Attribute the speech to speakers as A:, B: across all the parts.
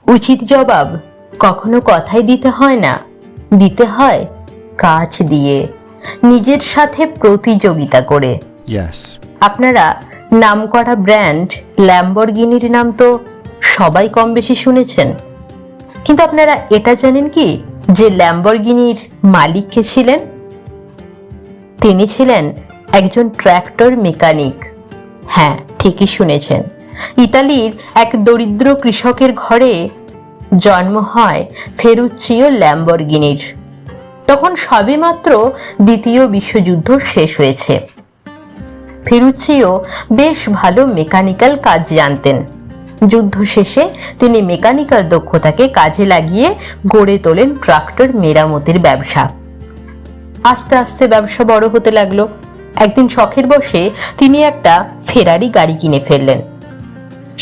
A: উচিত জবাব কখনো কথায় দিতে হয় না, দিতে হয় কাজ দিয়ে, নিজের সাথে প্রতিযোগিতা করে।
B: Yes.
A: আপনারা নামকরা ব্র্যান্ড ল্যাম্বরগিনির নাম তো সবাই কম বেশি শুনেছেন, কিন্তু আপনারা এটা জানেন কি যে ল্যাম্বরগিনির মালিক কে ছিলেন? তিনি ছিলেন একজন ট্র্যাক্টর মেকানিক। হ্যাঁ, ঠিকই শুনেছেন। ইতালির এক দরিদ্র কৃষকের ঘরে জন্ম হয় ফেরুচ্চিও ল্যাম্বরগিনির। তখন সবেমাত্র দ্বিতীয় বিশ্বযুদ্ধ শেষ হয়েছে। ফেরুচ্চিও বেশ ভালো মেকানিক্যাল কাজ জানতেন। যুদ্ধ শেষে তিনি মেকানিক্যাল দক্ষতাকে কাজে লাগিয়ে গড়ে তোলেন ট্রাক্টর মেরামতের ব্যবসা। আস্তে আস্তে ব্যবসা বড় হতে লাগলো। একদিন শখের বশে তিনি একটা ফেরারি গাড়ি কিনে ফেললেন।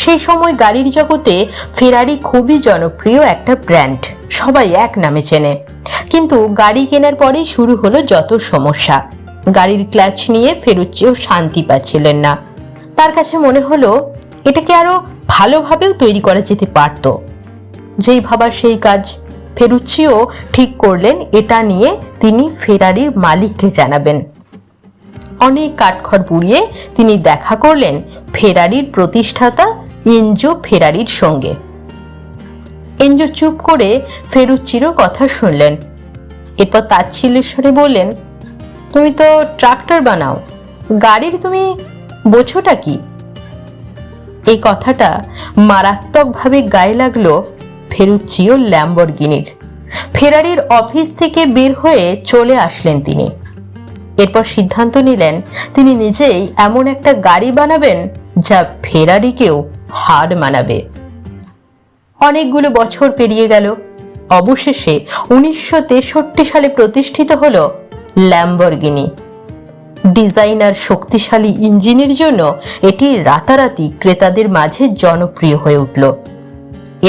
A: সেই সময় গাড়ির জগতে ফেরারি খুবই জনপ্রিয় একটা ব্র্যান্ড, সবাই এক নামে চেনে। কিন্তু গাড়ি কেনার পরেই শুরু হলো যত সমস্যা। গাড়ির ক্লাচ নিয়ে ফেরুচ্চিও শান্তি পাচ্ছিলেন না। তার কাছে মনে হলো এটাকে আরো ভালোভাবেও তৈরি করা যেতে পারত। যেই ভাবা সেই কাজ। ফেরুচ্চিও ঠিক করলেন এটা নিয়ে তিনি ফেরারির মালিককে জানাবেন। অনেক কাঠখড় পুড়িয়ে তিনি দেখা করলেন ফেরারির প্রতিষ্ঠাতা এনজো ফেরারির সঙ্গে। এনজো চুপ করে ফেরুচ্চিরও কথা শুনলেন। এরপর তাচ্ছিল্যের স্বরে বললেন, তুমি তো ট্রাক্টর বানাও, গাড়ির তুমি বোঝোটা কি? এই কথাটা মারাত্মকভাবে গায়ে লাগলো ফেরুচ্চিও ল্যাম্বরগিনির। ফেরারির অফিস থেকে বের হয়ে চলে আসলেন তিনি। এরপর সিদ্ধান্ত নিলেন তিনি নিজেই এমন একটা গাড়ি বানাবেন যা ফেরারিকেও হার মানাবে। অনেকগুলো বছর পেরিয়ে গেল। অবশেষে 1963 সালে প্রতিষ্ঠিত হলো ল্যাম্বরগিনি। ডিজাইনার শক্তিশালী ইঞ্জিনের জন্য এটি রাতারাতি ক্রেতাদের মাঝে জনপ্রিয় হয়ে উঠল।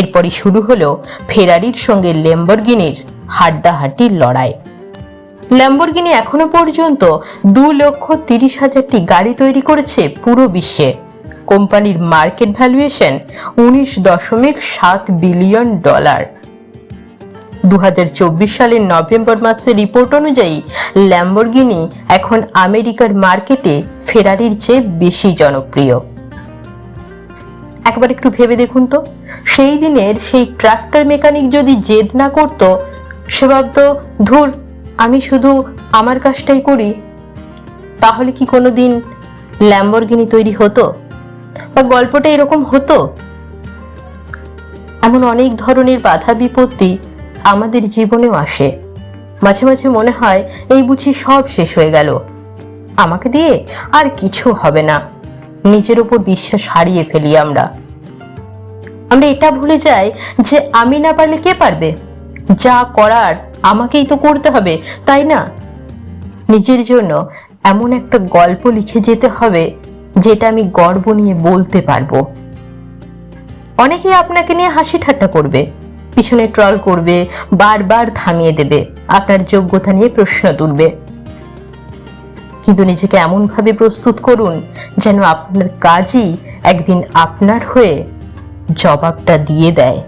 A: এরপরই শুরু হলো ফেরারির সঙ্গে ল্যাম্বরগিনির হাড্ডাহাড্ডির লড়াই। ল্যাম্বরগিনি এখনো পর্যন্ত 2,30,000টি গাড়ি তৈরি করেছে পুরো বিশ্বে। কোম্পানির মার্কেট ভ্যালুয়েশন $19.7 বিলিয়ন। 2024 সালের নভেম্বর মাসের রিপোর্ট অনুযায়ী ল্যাম্বরগিনি এখন আমেরিকার মার্কেটে ফেরারির চেয়ে বেশি জনপ্রিয়। একবার একটু ভেবে দেখুন তো, সেই দিনের সেই ট্রাক্টর মেকানিক যদি জেদ না করতো, সে ভাবতো ধুর আমি শুধু আমার কাজটাই করি, তাহলে কি কোনোদিন ল্যাম্বরগিনি তৈরি হতো বা গল্পটা এরকম হতো? এমন অনেক ধরনের বাধা বিপত্তি আমাদের জীবনেও আসে। মাঝে মাঝে মনে হয় এই বুঝি সব শেষ হয়ে গেল, আমাকে দিয়ে আর কিছু হবে না। নিজের উপর বিশ্বাস হারিয়ে ফেলি আমরা এটা ভুলে যাই যে আমি না পারলে কে পারবে? যা করার আমাকেই তো করতে হবে, তাই না? নিজের জন্য এমন একটা গল্প লিখে যেতে হবে যেটা আমি গর্ব নিয়ে বলতে পারবো। অনেকেই আপনাকে নিয়ে হাসি ঠাট্টা করবে, পিছনে ট্রল করবে, বারবার থামিয়ে দেবে, আপনার যোগ্যতা নিয়ে প্রশ্ন তুলবে। কিন্তু নিজেকে এমনভাবে প্রস্তুত করুন যেন আপনার কাজই একদিন আপনার হয়ে জবাবটা দিয়ে দেয়।